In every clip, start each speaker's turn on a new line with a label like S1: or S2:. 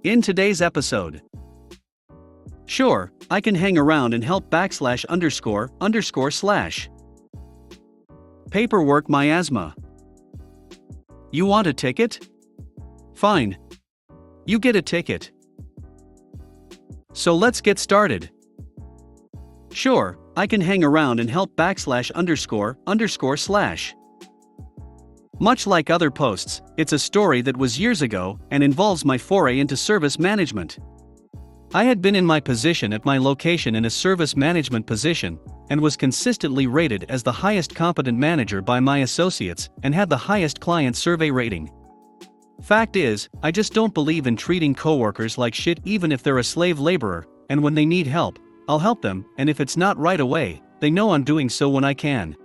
S1: In today's episode. Sure, I can hang around and help / __/. Paperwork miasma. You want a ticket? Fine. You get a ticket. So let's get started. Sure, I can hang around and help / __/. Much like other posts, it's a story that was years ago and involves my foray into service management. I had been in my position at my location in a service management position, and was consistently rated as the highest competent manager by my associates and had the highest client survey rating. Fact is, I just don't believe in treating coworkers like shit even if they're a slave laborer, and when they need help, I'll help them, and if it's not right away, they know I'm doing so when I can.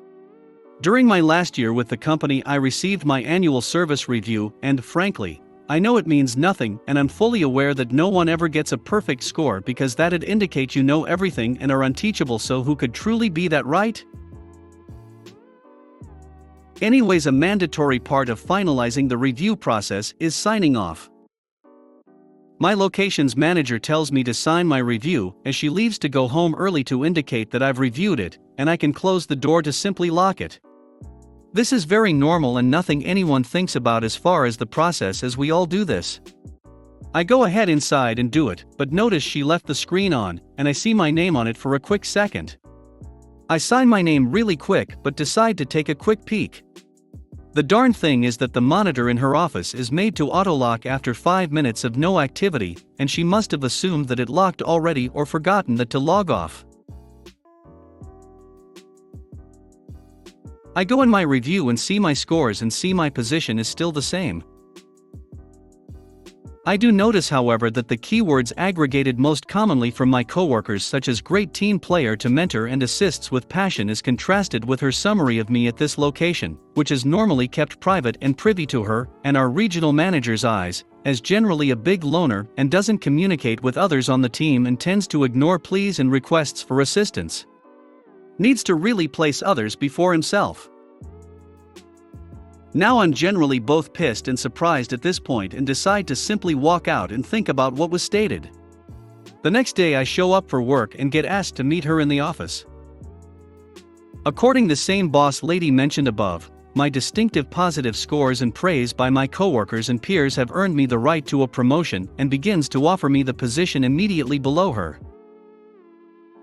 S1: During my last year with the company, I received my annual service review, and frankly, I know it means nothing, and I'm fully aware that no one ever gets a perfect score because that'd indicate you know everything and are unteachable, so who could truly be that, right? Anyways, a mandatory part of finalizing the review process is signing off. My location's manager tells me to sign my review as she leaves to go home early to indicate that I've reviewed it, and I can close the door to simply lock it. This is very normal and nothing anyone thinks about as far as the process, as we all do this. I go ahead inside and do it, but notice she left the screen on, and I see my name on it for a quick second. I sign my name really quick but decide to take a quick peek. The darn thing is that the monitor in her office is made to auto-lock after 5 minutes of no activity, and she must have assumed that it locked already or forgotten that to log off. I go in my review and see my scores and see my position is still the same. I do notice, however, that the keywords aggregated most commonly from my coworkers, such as great team player to mentor and assists with passion, is contrasted with her summary of me at this location, which is normally kept private and privy to her and our regional manager's eyes, as generally a big loner and doesn't communicate with others on the team and tends to ignore pleas and requests for assistance. Needs to really place others before himself. Now I'm generally both pissed and surprised at this point and decide to simply walk out and think about what was stated. The next day I show up for work and get asked to meet her in the office. According to the same boss lady mentioned above, my distinctive positive scores and praise by my coworkers and peers have earned me the right to a promotion and begins to offer me the position immediately below her.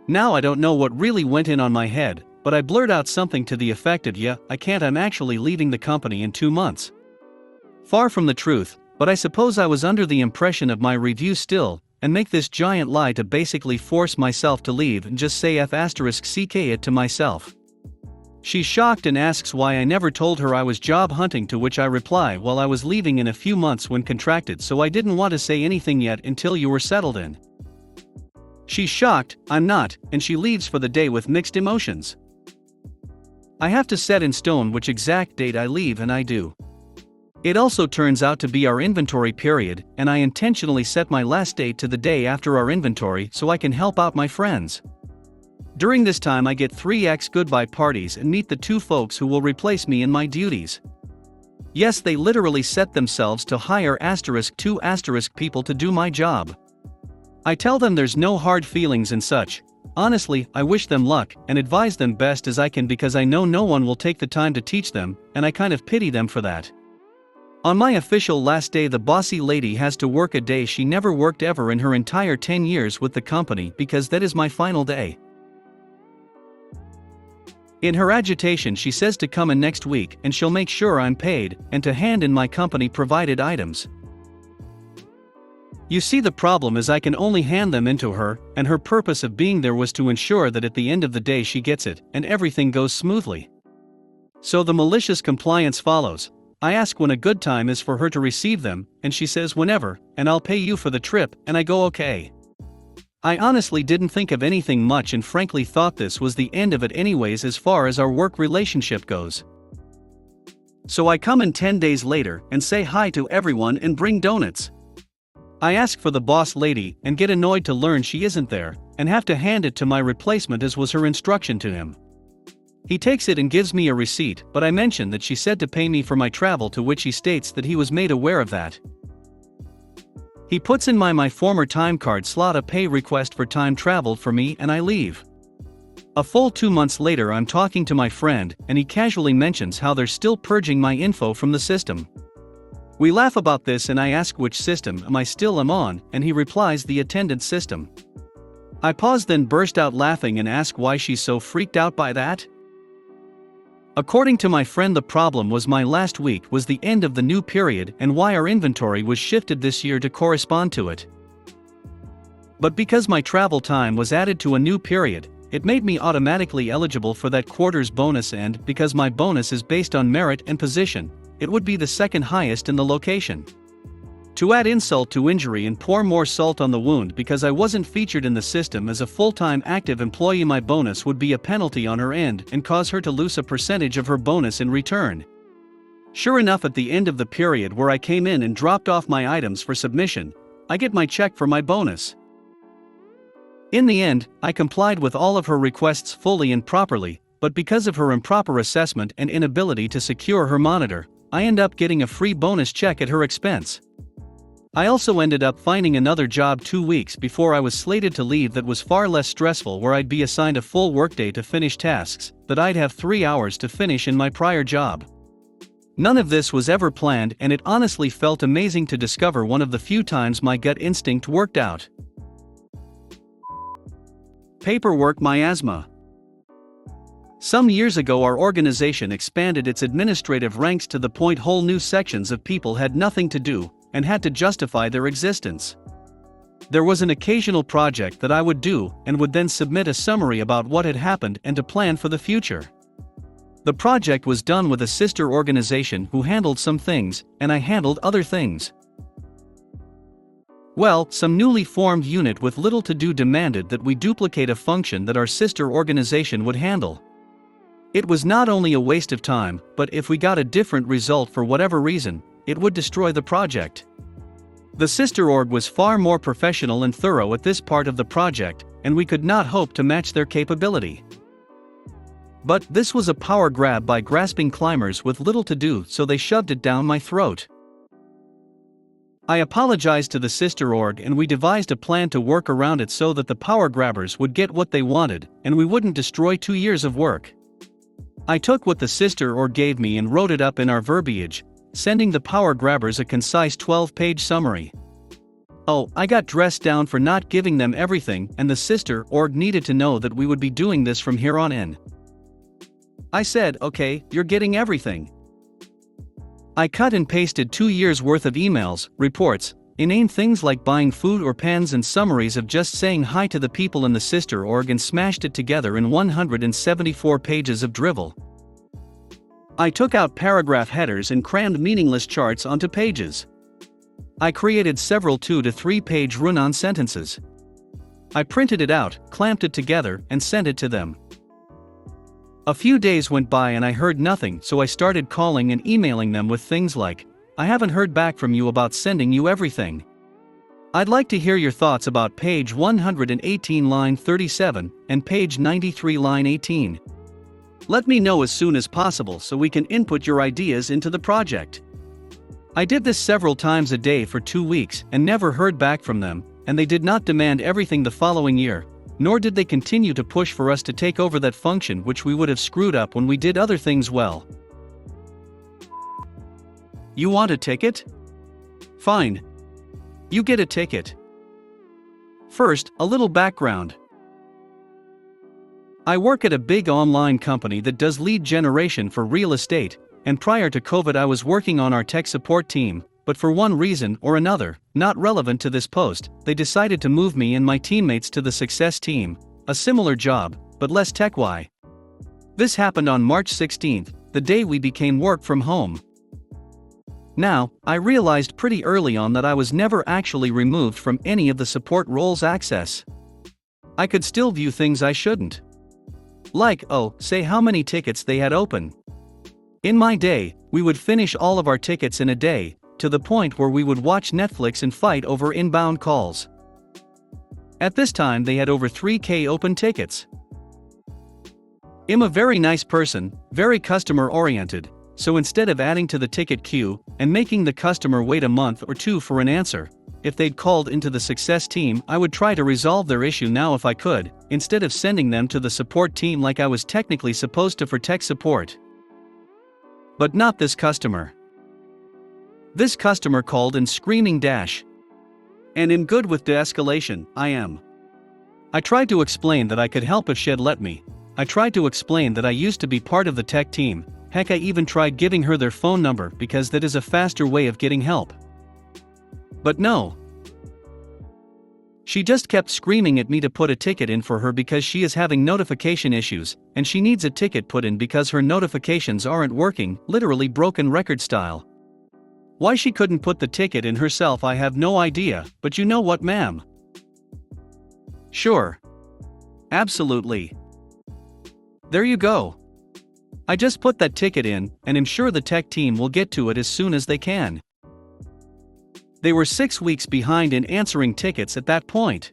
S1: Now I don't know what really went in on my head, but I blurt out something to the effect of, "Yeah, I can't, I'm actually leaving the company in 2 months." Far from the truth, but I suppose I was under the impression of my review still, and make this giant lie to basically force myself to leave and just say *ck it to myself. She's shocked and asks why I never told her I was job hunting, to which I reply, "Well, I was leaving in a few months when contracted, so I didn't want to say anything yet until you were settled in." She's shocked, I'm not, and she leaves for the day with mixed emotions. I have to set in stone which exact date I leave, and I do. It also turns out to be our inventory period, and I intentionally set my last date to the day after our inventory so I can help out my friends. During this time I get 3x goodbye parties and meet the 2 folks who will replace me in my duties. Yes, they literally set themselves to hire *2 people to do my job. I tell them there's no hard feelings and such. Honestly, I wish them luck and advise them best as I can, because I know no one will take the time to teach them, and I kind of pity them for that. On my official last day, the bossy lady has to work a day she never worked ever in her entire 10 years with the company, because that is my final day. In her agitation, she says to come in next week and she'll make sure I'm paid, and to hand in my company provided items. You see, the problem is I can only hand them into her, and her purpose of being there was to ensure that at the end of the day she gets it, and everything goes smoothly. So the malicious compliance follows. I ask when a good time is for her to receive them, and she says whenever, and I'll pay you for the trip, and I go okay. I honestly didn't think of anything much and frankly thought this was the end of it anyways as far as our work relationship goes. So I come in 10 days later and say hi to everyone and bring donuts. I ask for the boss lady and get annoyed to learn she isn't there, and have to hand it to my replacement as was her instruction to him. He takes it and gives me a receipt, but I mention that she said to pay me for my travel, to which he states that he was made aware of that. He puts in my former time card slot a pay request for time traveled for me and I leave. A full 2 months later I'm talking to my friend and he casually mentions how they're still purging my info from the system. We laugh about this and I ask which system am I still on, and he replies the attendance system. I pause, then burst out laughing and ask why she's so freaked out by that. According to my friend, the problem was my last week was the end of the new period and why our inventory was shifted this year to correspond to it. But because my travel time was added to a new period, it made me automatically eligible for that quarter's bonus, and because my bonus is based on merit and position, it would be the second highest in the location. To add insult to injury and pour more salt on the wound, because I wasn't featured in the system as a full-time active employee, my bonus would be a penalty on her end and cause her to lose a percentage of her bonus in return. Sure enough, at the end of the period where I came in and dropped off my items for submission, I get my check for my bonus. In the end, I complied with all of her requests fully and properly, but because of her improper assessment and inability to secure her monitor, I end up getting a free bonus check at her expense. I also ended up finding another job 2 weeks before I was slated to leave that was far less stressful, where I'd be assigned a full workday to finish tasks that I'd have 3 hours to finish in my prior job. None of this was ever planned, and it honestly felt amazing to discover one of the few times my gut instinct worked out. Paperwork miasma. Some years ago our organization expanded its administrative ranks to the point whole new sections of people had nothing to do and had to justify their existence. There was an occasional project that I would do and would then submit a summary about what had happened and to plan for the future. The project was done with a sister organization who handled some things, and I handled other things. Well, some newly formed unit with little to do demanded that we duplicate a function that our sister organization would handle. It was not only a waste of time, but if we got a different result for whatever reason, it would destroy the project. The sister org was far more professional and thorough at this part of the project, and we could not hope to match their capability. But this was a power grab by grasping climbers with little to do, so they shoved it down my throat. I apologized to the sister org and we devised a plan to work around it so that the power grabbers would get what they wanted and we wouldn't destroy 2 years of work. I took what the sister org gave me and wrote it up in our verbiage, sending the power grabbers a concise 12-page summary. Oh, I got dressed down for not giving them everything, and the sister org needed to know that we would be doing this from here on in. I said, okay, you're getting everything. I cut and pasted 2 years worth of emails, reports, inane things like buying food or pens, and summaries of just saying hi to the people in the sister org, and smashed it together in 174 pages of drivel. I took out paragraph headers and crammed meaningless charts onto pages. I created several 2 to 3 page run-on sentences. I printed it out, clamped it together, and sent it to them. A few days went by and I heard nothing, so I started calling and emailing them with things like, I haven't heard back from you about sending you everything. I'd like to hear your thoughts about page 118 line 37 and page 93 line 18. Let me know as soon as possible so we can input your ideas into the project. I did this several times a day for 2 weeks and never heard back from them, and they did not demand everything the following year, nor did they continue to push for us to take over that function, which we would have screwed up when we did other things well. You want a ticket? Fine. You get a ticket. First, a little background. I work at a big online company that does lead generation for real estate, and prior to COVID I was working on our tech support team, but for one reason or another, not relevant to this post, they decided to move me and my teammates to the success team, a similar job, but less tech-y. This happened on March 16th, the day we became work from home. Now, I realized pretty early on that I was never actually removed from any of the support roles access. I could still view things I shouldn't. Like, say how many tickets they had open. In my day, we would finish all of our tickets in a day, to the point where we would watch Netflix and fight over inbound calls. At this time they had over 3,000 open tickets. I'm a very nice person, very customer oriented, So instead of adding to the ticket queue and making the customer wait a month or two for an answer, if they'd called into the success team, I would try to resolve their issue now if I could, instead of sending them to the support team like I was technically supposed to for tech support. But not this customer. This customer called in screaming dash. And I'm good with de-escalation, I am. I tried to explain that I could help if she'd let me. I tried to explain that I used to be part of the tech team. Heck, I even tried giving her their phone number because that is a faster way of getting help. But no. She just kept screaming at me to put a ticket in for her because she is having notification issues, and she needs a ticket put in because her notifications aren't working, literally broken record style. Why she couldn't put the ticket in herself I have no idea, but you know what, ma'am? Sure. Absolutely. There you go. I just put that ticket in, and I'm sure the tech team will get to it as soon as they can. They were 6 weeks behind in answering tickets at that point.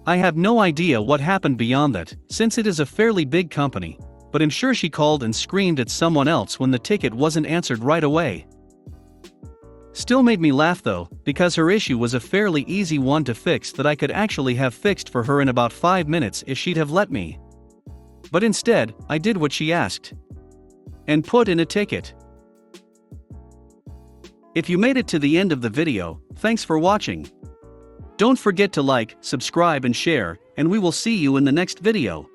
S1: I have no idea what happened beyond that, since it is a fairly big company, but I'm sure she called and screamed at someone else when the ticket wasn't answered right away. Still made me laugh though, because her issue was a fairly easy one to fix that I could actually have fixed for her in about 5 minutes if she'd have let me. But instead, I did what she asked. And put in a ticket. If you made it to the end of the video, thanks for watching. Don't forget to like, subscribe and share, and we will see you in the next video.